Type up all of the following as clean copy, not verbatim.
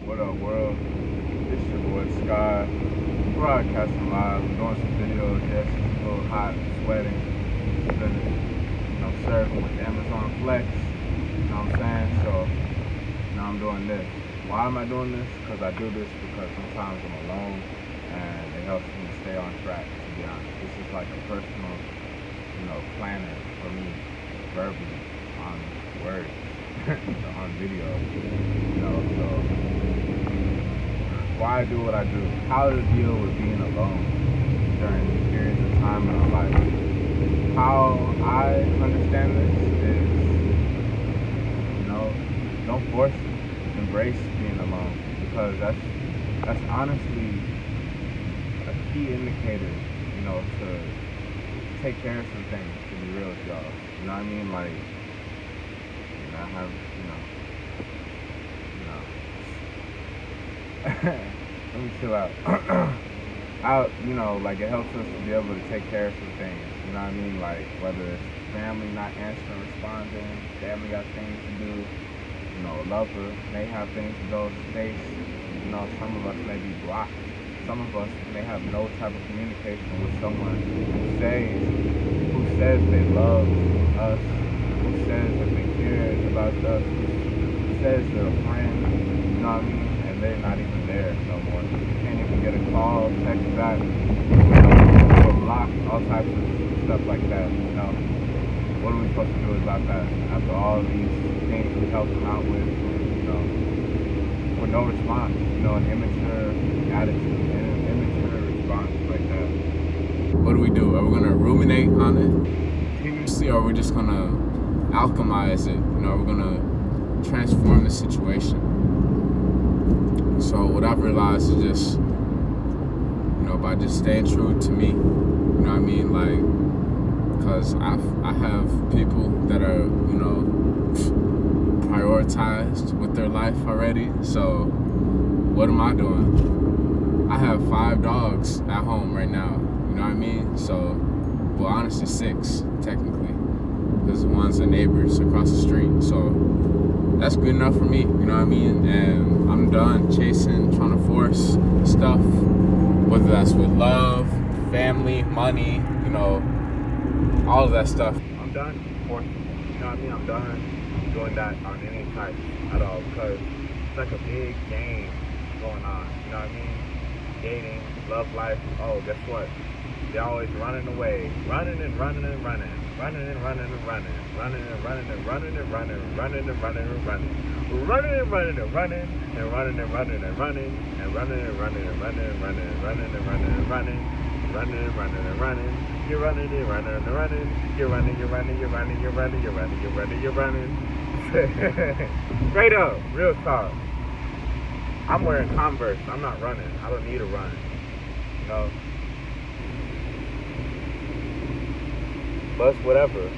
What up, world? It's your boy Sky. Broadcasting live. I'm doing some videos. Yes, it's a little hot, sweating. It's been, serving with Amazon Flex. You know what I'm saying? So now I'm doing this. Why am I doing this? Because I do this because sometimes I'm alone and it helps me stay on track, to be honest. This is like a personal, planner for me, verbally, on words, on video, so why I do what I do, how to deal with being alone during periods of time in our life. How I understand this is, don't force it. Embrace being alone, because that's honestly a key indicator, to take care of some things, to be real with y'all. You know what I mean? Like, I have, let me chill out. It helps us to be able to take care of some things. You know what I mean? Like, whether it's family not answering, responding, family got things to do, a lover may have things to go to space. Some of us may be blocked. Some of us may have no type of communication with someone who says they love us, who says that they care about us, who says they're a friend, you know what I mean? And they're not even there no more. You can't even get a call, text back, or block, all types of stuff like that, What are we supposed to do about that? After all these things we help them out with, with no response, an immature attitude and an immature response like that. What do we do? Are we gonna ruminate on it continuously, or are we just gonna alchemize it? Are we gonna transform the situation? So what I've realized is just, by just staying true to me, because I have people that are, prioritized with their life already. So what am I doing? I have 5 dogs at home right now, you know what I mean? So, well, honestly 6, technically, because one's the neighbors across the street. So that's good enough for me, you know what I mean? And I'm done chasing, trying to force stuff, whether that's with love, family, money, all of that stuff. I'm done forcing it, you know what I mean? I'm done doing that on any type at all, because it's like a big game going on, you know what I mean? Dating, love life. Oh, guess what? They're always running away, running and running and running, running and running and running, running and running and running and running, running and running and running, running and running and running and running and running and running and running and running and running and running and running and running and running, running and running and running. You're running and running and running. You're running, you're running, you're running, you're running, you're running, you're running, you're running. Straight up, real talk. I'm wearing Converse. I'm not running. I don't need to run. But it's whatever.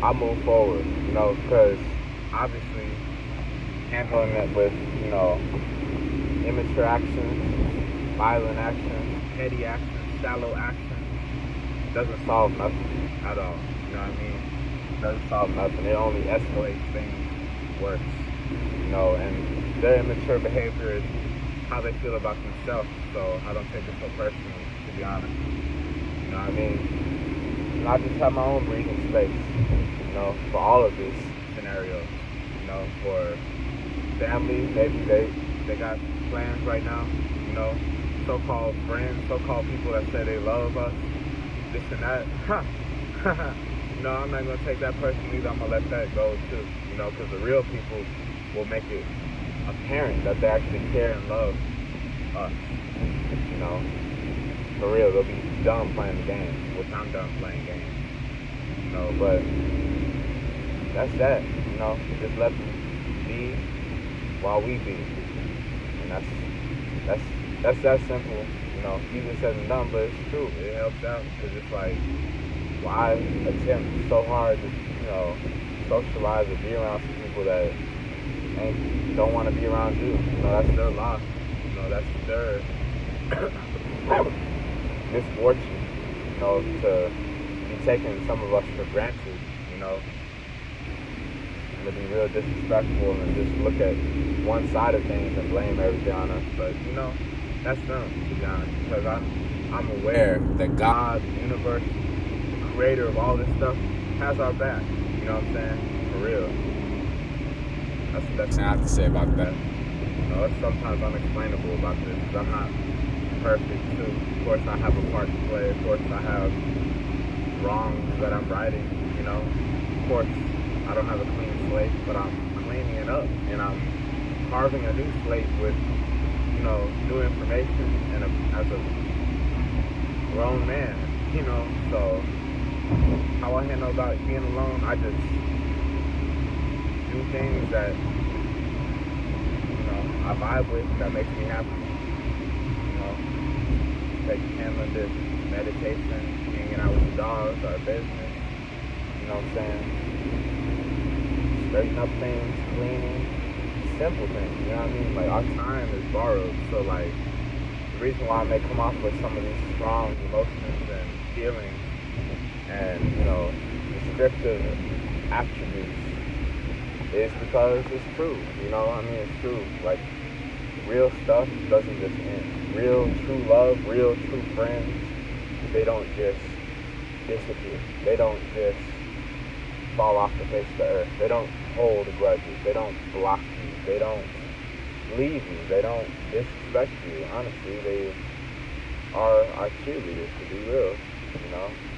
I move forward, because obviously handling it with, immature actions, violent actions, petty actions, shallow actions, doesn't solve nothing at all. You know what I mean? It doesn't solve nothing. It only escalates things worse. And their immature behavior is how they feel about themselves. So I don't take it so personally, to be honest. You know what I mean? And I just have my own breathing space, for all of these scenarios. For family, maybe they got plans right now, so-called friends, so-called people that say they love us, this and that. I'm not going to take that personally either. I'm going to let that go too, because the real people will make it apparent that they actually care and love us, For real, they'll be done playing the game, which I'm done playing games, but that's that, just let them be while we be, and that's that simple, easier said than done, but it's true. It helps out, because it's like, why attempt so hard to, socialize or be around some people that don't want to be around you? That's their loss. That's their misfortune, to be taking some of us for granted, to be real disrespectful and just look at one side of things and blame everything on us. But that's them, to be honest, because I'm aware that God, the universe, the creator of all this stuff, has our back. You know what I'm saying? For real. That's the best thing I have to say about that. It's sometimes unexplainable about this, because I'm not perfect too. Of course I have a part to play. Of course I have wrongs that I'm righting, Of course I don't have a clean slate, but I'm cleaning it up, and I'm carving a new slate with, new information, and as a grown man, so how I handle about being alone, I just do things that, I vibe with, that makes me happy, handling this meditation, hanging out with the dogs, our business, you know what I'm saying? Straighten up things, cleaning, simple things, you know what I mean? Like, our time is borrowed, so like, the reason why I may come off with some of these strong emotions and feelings and, descriptive attributes is because it's true, it's true. Like, real stuff doesn't just end. Real true love, real true friends, they don't just disappear. They don't just fall off the face of the earth. They don't hold grudges. They don't block you. They don't leave you. They don't disrespect you. Honestly, they are our cheerleaders, to be real,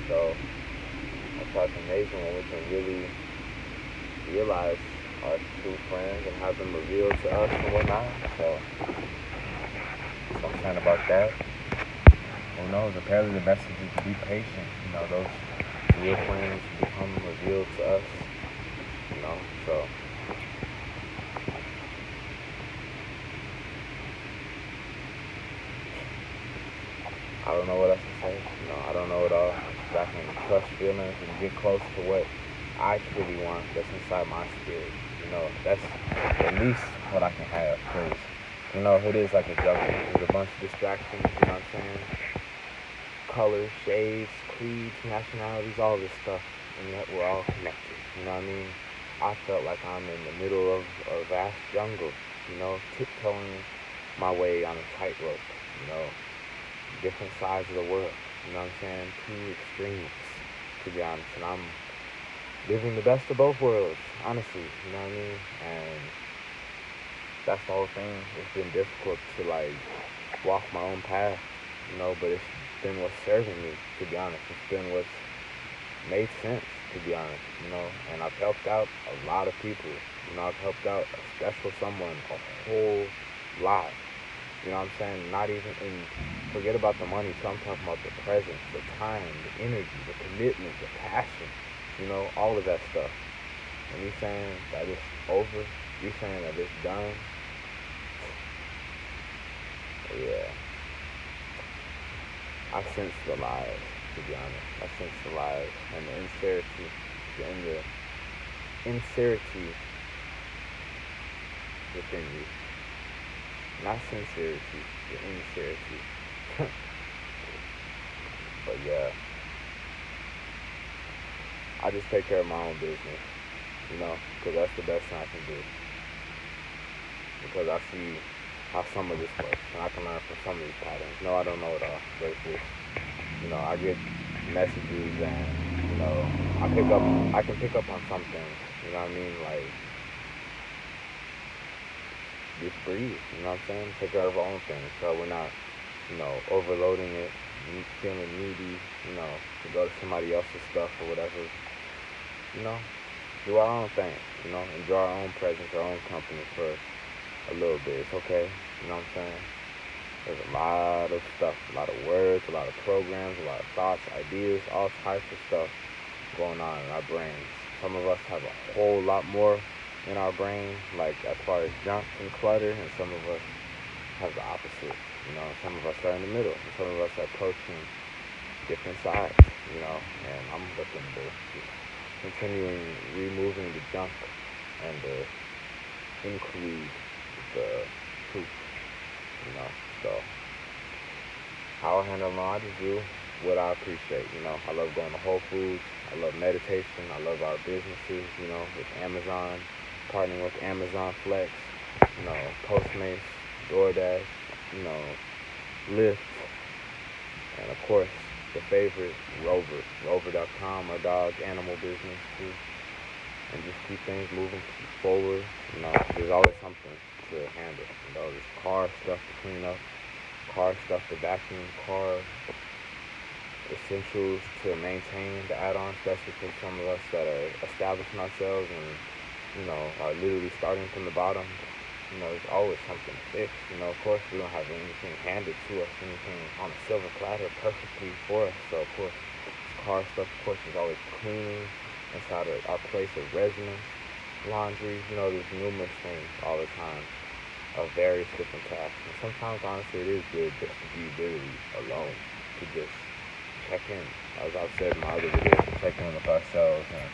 So that's why it's amazing when we can really realize our true friends and have them revealed to us and whatnot. So I'm saying about that. Who knows? Apparently the message is to be patient. Those real friends become revealed to us. So I don't know what else to say. I don't know at all. I can trust feelings and get close to what I truly want that's inside my spirit. That's at least what I can have, because it is like a jungle. There's a bunch of distractions, you know what I'm saying? Colors, shades, creeds, nationalities, all this stuff, and yet we're all connected, you know what I mean? I felt like I'm in the middle of a vast jungle, tiptoeing my way on a tightrope, different sides of the world, you know what I'm saying? Two extremes, to be honest, and I'm living the best of both worlds, honestly, you know what I mean? And that's the whole thing. It's been difficult to walk my own path, but it's been what's serving me, to be honest. It's been what's made sense, to be honest, and I've helped out a lot of people, I've helped out a special someone a whole lot, you know what I'm saying? Not even forget about the money, so I'm talking about the presence, the time, the energy, the commitment, the passion, all of that stuff. And you saying that it's over, you saying that it's done, yeah. I sense the lies, to be honest. I sense the lies and the insincerity within you. Not sincerity, the insincerity. But yeah, I just take care of my own business, because that's the best thing I can do. Because I see how some of this works, and I can learn from some of these patterns. No, I don't know it all, but it's just, I get messages, and, I can pick up on some things, you know what I mean? Like, just breathe, you know what I'm saying? Take care of our own things, so we're not, overloading it, feeling needy, to go to somebody else's stuff or whatever, do our own thing, enjoy our own presence, our own company for a little bit. It's okay, you know what I'm saying? There's a lot of stuff, a lot of words, a lot of programs, a lot of thoughts, ideas, all types of stuff going on in our brains. Some of us have a whole lot more in our brain, like as far as junk and clutter, and some of us have the opposite. Some of us are in the middle, and some of us are approaching different sides, and I'm looking to just continuing removing the junk and the include the truth, so how I handle them, I just do what I appreciate. I love going to Whole Foods. I love meditation. I love our businesses, with Amazon, partnering with Amazon Flex, Postmates, DoorDash, you know, Lyft, and of course, the favorite, Rover.com, our dog animal business too. And just keep things moving forward. There's always something to handle. There's car stuff to clean up, car stuff to vacuum, car essentials to maintain, the add-ons, especially for some of us that are establishing ourselves and, are literally starting from the bottom. There's always something to fix. Of course, we don't have anything handed to us, anything on a silver platter perfectly for us. So, of course, car stuff, of course, is always cleaning inside of our place of residence, laundry. There's numerous things all the time of various different tasks. And sometimes, honestly, it is good just to be literally alone, to just check in. As I've said in my other videos, to check in with ourselves and,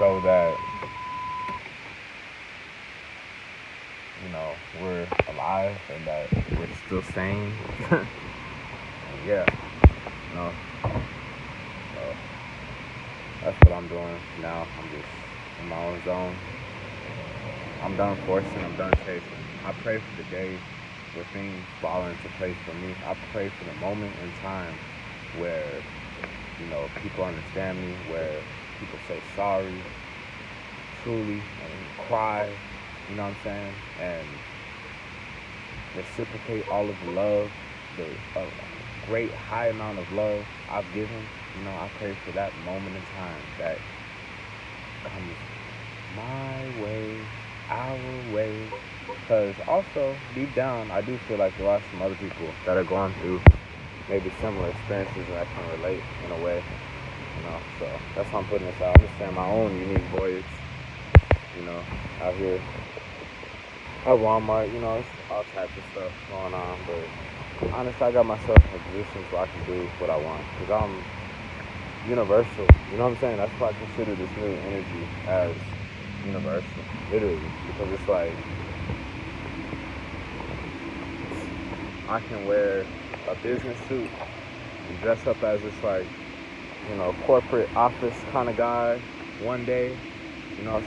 show that, we're alive and that we're still sane. And yeah, so that's what I'm doing now. I'm just in my own zone. I'm done forcing, I'm done chasing. I pray for the day where things fall into place for me. I pray for the moment in time where, people understand me, where people say sorry, truly, and cry, you know what I'm saying? And reciprocate all of the love, the great high amount of love I've given. I pray for that moment in time that comes my way, our way. Because also, deep down, I do feel like there are some other people that are going through maybe similar experiences and I can relate in a way. So that's why I'm putting this out. I'm just saying my own unique voyage, out here at Walmart, it's all types of stuff going on. But honestly, I got myself in a position where I can do what I want. Because I'm universal, you know what I'm saying? That's why I consider this new energy as universal, literally. Because it's like, I can wear a business suit and dress up as this like, corporate office kind of guy one day,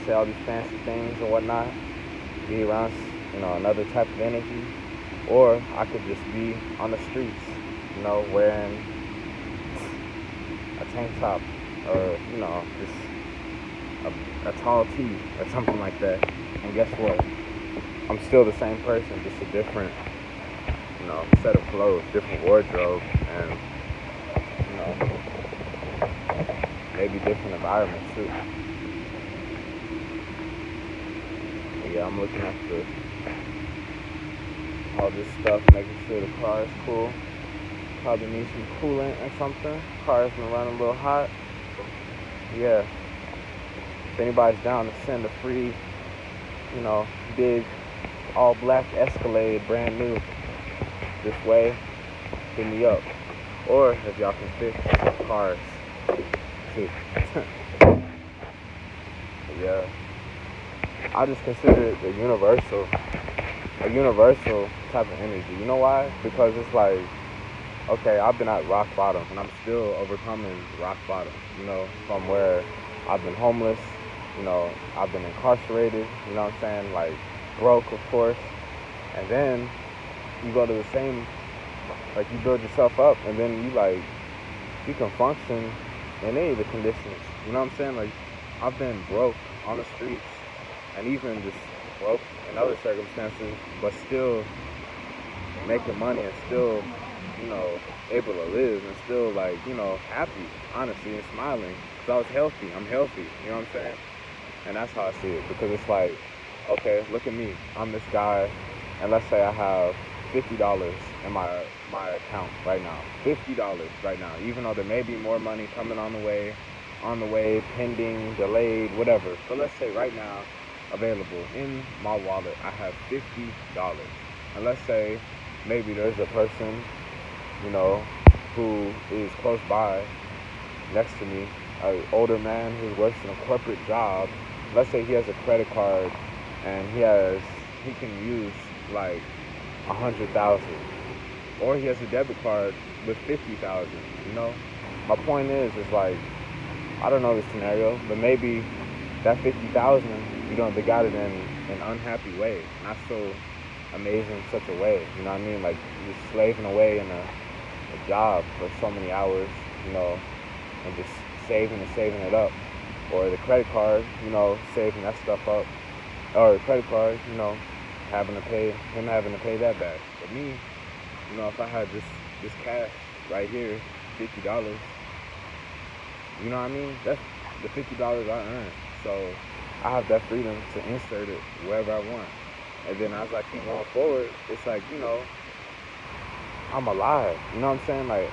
say all these fancy things and whatnot, be around, another type of energy. Or I could just be on the streets, wearing a tank top or, just a tall tee or something like that. And guess what? I'm still the same person, just a different, set of clothes, different wardrobe, and, maybe different environment too. But yeah, I'm looking after all this stuff, making sure the car is cool. Probably need some coolant or something. Car's been running a little hot. Yeah. If anybody's down to send a free, big all black Escalade, brand new, this way, hit me up. Or if y'all can fix cars too. Yeah. I just consider it a universal type of energy. You know why? Because it's like, okay, I've been at rock bottom and I'm still overcoming rock bottom, from where I've been homeless, I've been incarcerated, you know what I'm saying? Like broke, of course. And then you go to the same, like you build yourself up and then you can function in any of the conditions. You know what I'm saying? Like I've been broke on the streets and even just broke in other circumstances, but still making money and still, able to live and still happy, honestly, and smiling. Because I was healthy. I'm healthy. You know what I'm saying? And that's how I see it. Because it's like, okay, look at me. I'm this guy, and let's say I have $50 in my account right now. $50 right now. Even though there may be more money coming on the way, pending, delayed, whatever. But let's say right now, available in my wallet, I have $50. And let's say maybe there's a person, who is close by, next to me, an older man who works in a corporate job. Let's say he has a credit card and he can use like 100,000 or he has a debit card with 50,000. You know, my point is like, I don't know the scenario, but maybe that 50,000, they got it in an unhappy way, not so amazing such a way. You know what I mean? Like, just slaving away in a job for so many hours, and just saving and saving it up, or the credit card, saving that stuff up, or the credit card, having to pay that back. But me, if I had this cash right here, $50, you know what I mean? That's the $50 I earned. So I have that freedom to insert it wherever I want. And then as I keep going forward, it's like, I'm alive. You know what I'm saying? Like,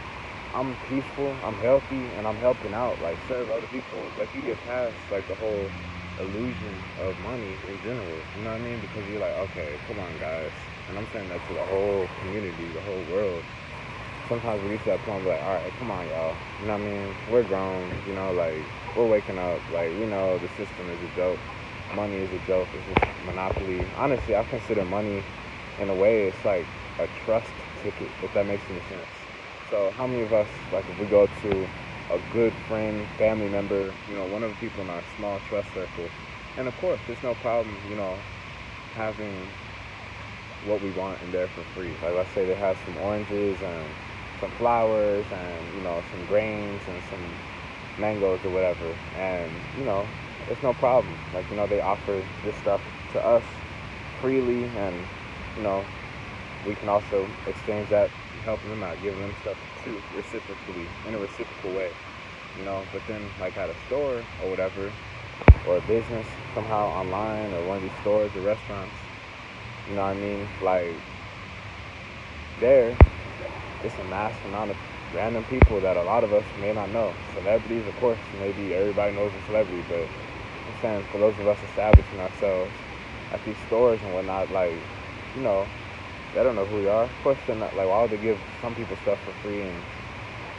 I'm peaceful, I'm healthy, and I'm helping out, like, serve other people. Like, you get past, like, the whole illusion of money in general. You know what I mean? Because you're like, okay, come on, guys. And I'm saying that to the whole community, the whole world. Sometimes we reach that point, we're like, all right, come on, y'all. You know what I mean? We're grown, like, we're waking up. Like, we know the system is a joke. Money is a joke. It's just monopoly. Honestly, I consider money, in a way, it's like a trust ticket, if that makes any sense. So how many of us, like, if we go to a good friend, family member, one of the people in our small trust circle, and of course, there's no problem, having what we want in there for free. Like, let's say they have some oranges and some flowers and, some grains and some mangoes or whatever. And, it's no problem. Like, they offer this stuff to us freely, and, we can also exchange that, helping them out, giving them stuff too, reciprocally, in a reciprocal way. But then, like, at a store or whatever, or a business somehow online, or one of these stores or restaurants, you know what I mean? Like, there, it's a mass amount of random people that a lot of us may not know. Celebrities, of course, maybe everybody knows a celebrity, but I'm saying for those of us establishing ourselves at these stores and whatnot, like, they don't know who we are. Of course, they're not, like, why would they give some people stuff for free and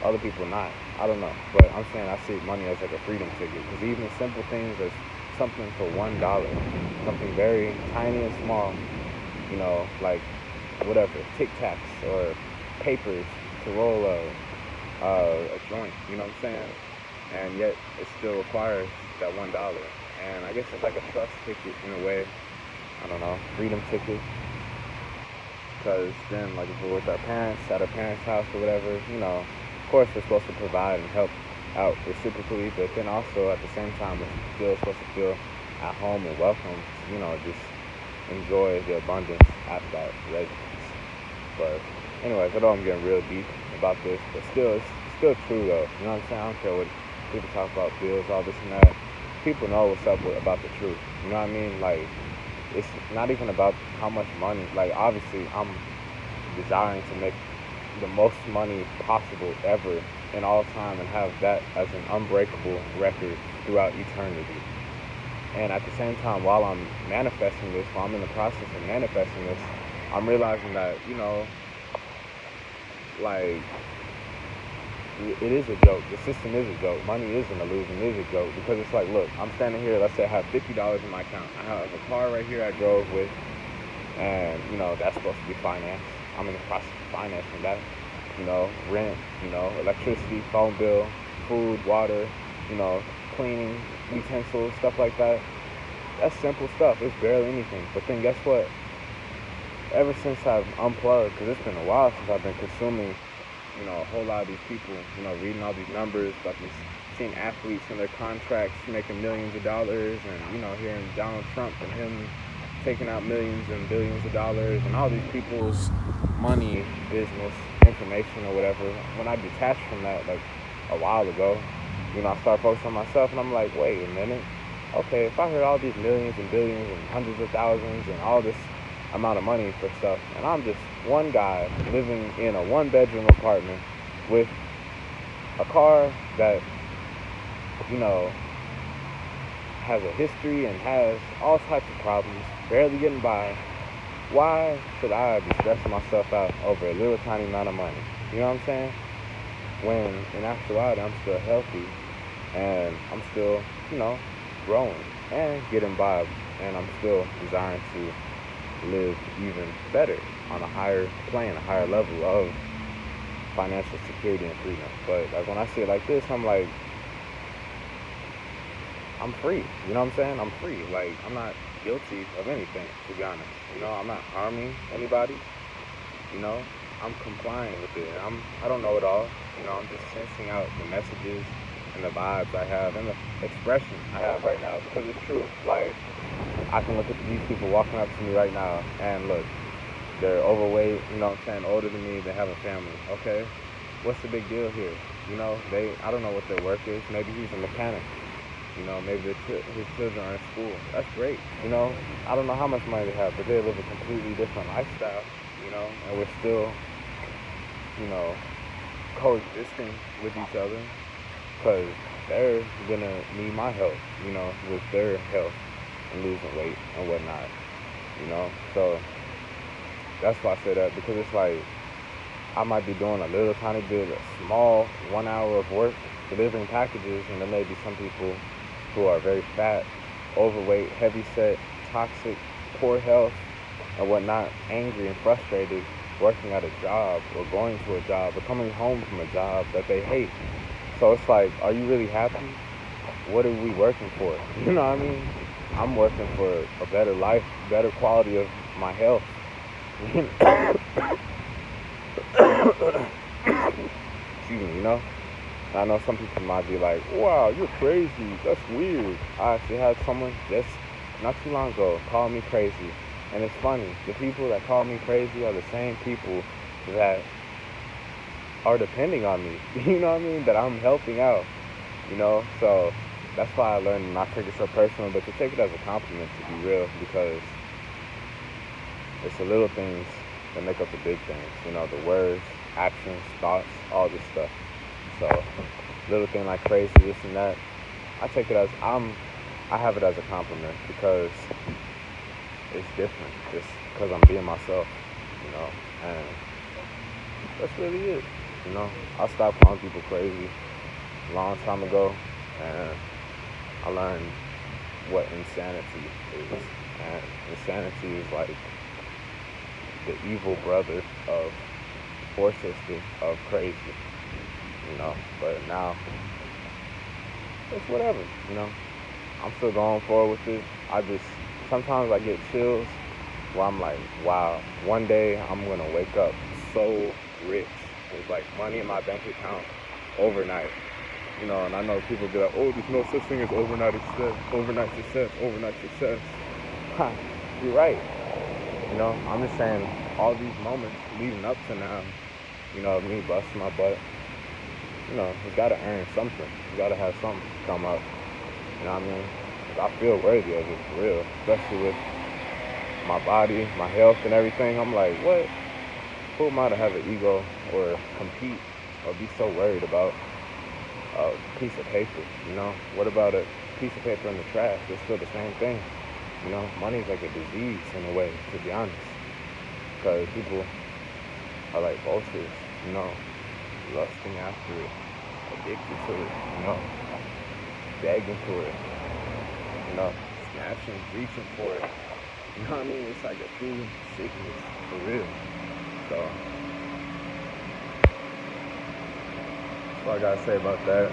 other people not? I don't know. But I'm saying I see money as like a freedom ticket, because even simple things as something for $1, something very tiny and small, like whatever, Tic Tacs or papers to roll a joint, you know what I'm saying? And yet it still requires that $1. And I guess it's like a trust ticket in a way. I don't know, freedom ticket. Because then, like, if we're with our parents, at our parents' house or whatever, of course we're supposed to provide and help out reciprocally, but then also at the same time we're still supposed to feel at home and welcome, just enjoy the abundance at that residence. But anyways, I know I'm getting real deep about this, but still, it's still true though. You know what I'm saying? I don't care what people talk about, bills, all this and that. People know what's up about the truth. You know what I mean? Like, it's not even about how much money. Like, obviously, I'm desiring to make the most money possible ever in all time and have that as an unbreakable record throughout eternity. And at the same time, while I'm manifesting this, while I'm in the process of manifesting this, I'm realizing that, like, it is a joke. The system is a joke. Money is an illusion. It is a joke, because it's like, look, I'm standing here. Let's say I have $50 in my account. I have a car right here I drove with, and that's supposed to be financed. I'm in the process of financing that. Rent, electricity, phone bill, food, water, cleaning utensils, stuff like that. That's simple stuff. It's barely anything. But then guess what? Ever since I've unplugged, because it's been a while since I've been consuming a whole lot of these people, reading all these numbers about these, seeing athletes and their contracts making millions of dollars, and, hearing Donald Trump and him taking out millions and billions of dollars, and all these people's money, business, information, or whatever. When I detached from that, like, a while ago, I started focusing on myself, and I'm like, wait a minute. Okay, if I heard all these millions and billions and hundreds of thousands and all this amount of money for stuff, and I'm just one guy living in a one-bedroom apartment with a car that, has a history and has all types of problems, barely getting by, why should I be stressing myself out over a little tiny amount of money? You know what I'm saying? When in actuality, I'm still healthy, and I'm still, growing and getting by, and I'm still desiring to live even better on a higher plane, a higher level of financial security and freedom. But like when I say it like this, I'm like, I'm free. You know what I'm saying? I'm free. Like I'm not guilty of anything, to be honest. You know, I'm not harming anybody. You know, I'm complying with it. I don't know it all. You know, I'm just sensing out the messages and the vibes I have and the expression I have right now because it's true. Like I can look at these people walking up to me right now and look, they're overweight, you know what I'm saying, older than me, they have a family. Okay, what's the big deal here? You know, I don't know what their work is. Maybe he's a mechanic. You know, maybe his children are in school. That's great. You know, I don't know how much money they have, but they live a completely different lifestyle, you know, and we're still, you know, coexisting with each other because they're going to need my help, you know, with their health and losing weight and whatnot, you know. So that's why I say that, because it's like I might be doing a little tiny bit, a small 1 hour of work delivering packages, and there may be some people who are very fat, overweight, heavy-set, toxic, poor health, and whatnot, angry and frustrated, working at a job or going to a job or coming home from a job that they hate. So it's like, are you really happy? What are we working for? You know what I mean? I'm working for a better life, better quality of my health. Excuse me, you know? I know some people might be like, wow, you're crazy. That's weird. I actually had someone just not too long ago call me crazy. And it's funny. The people that call me crazy are the same people that are depending on me. You know what I mean? That I'm helping out. You know? So that's why I learned not to take it so personal, but to take it as a compliment, to be real, because it's the little things that make up the big things. You know, the words, actions, thoughts, all this stuff. So, little thing like crazy, this and that, I take it as, I have it as a compliment because it's different. Just because I'm being myself, you know, and that's really it, you know. I stopped calling people crazy a long time ago, and I learned what insanity is. And insanity is like the evil brother of, or sister of crazy. You know, but now it's whatever, you know. I'm still going forward with it. Sometimes I get chills where I'm like, wow, one day I'm gonna wake up so rich with like money in my bank account overnight. You know, and I know people be like, oh, there's no such thing as overnight success, overnight success, overnight success. Ha, you're right. You know, I'm just saying all these moments leading up to now, you know, me busting my butt. You know, you gotta earn something. You gotta have something come up. You know what I mean? 'Cause I feel worthy of it, for real. Especially with my body, my health, and everything. I'm like, what? Who am I to have an ego or compete or be so worried about a piece of paper? You know? What about a piece of paper in the trash? It's still the same thing. You know? Money's like a disease in a way, to be honest. Because people are like vultures, you know? Lusting after it, addicted to it, you know, begging for it, you know, snatching, reaching for it. You know what I mean? It's like a true sickness, for real. So, that's all I gotta say about that.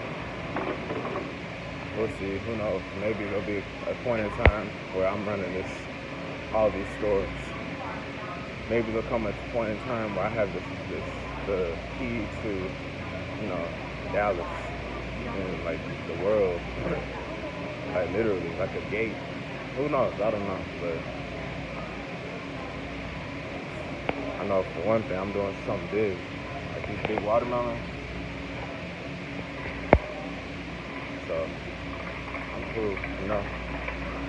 We'll see, who knows, maybe there'll be a point in time where I'm running all these stores. Maybe there'll come a point in time where I have the key to, you know, Dallas and like the world, like literally, like a gate. Who knows? I don't know, but I know for one thing, I'm doing something big, like these big watermelons. So I'm cool, you know.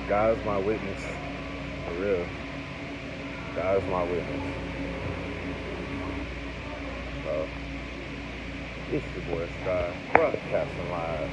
God's my witness, for real. God's my witness. So, it's your boy Sky, broadcasting live.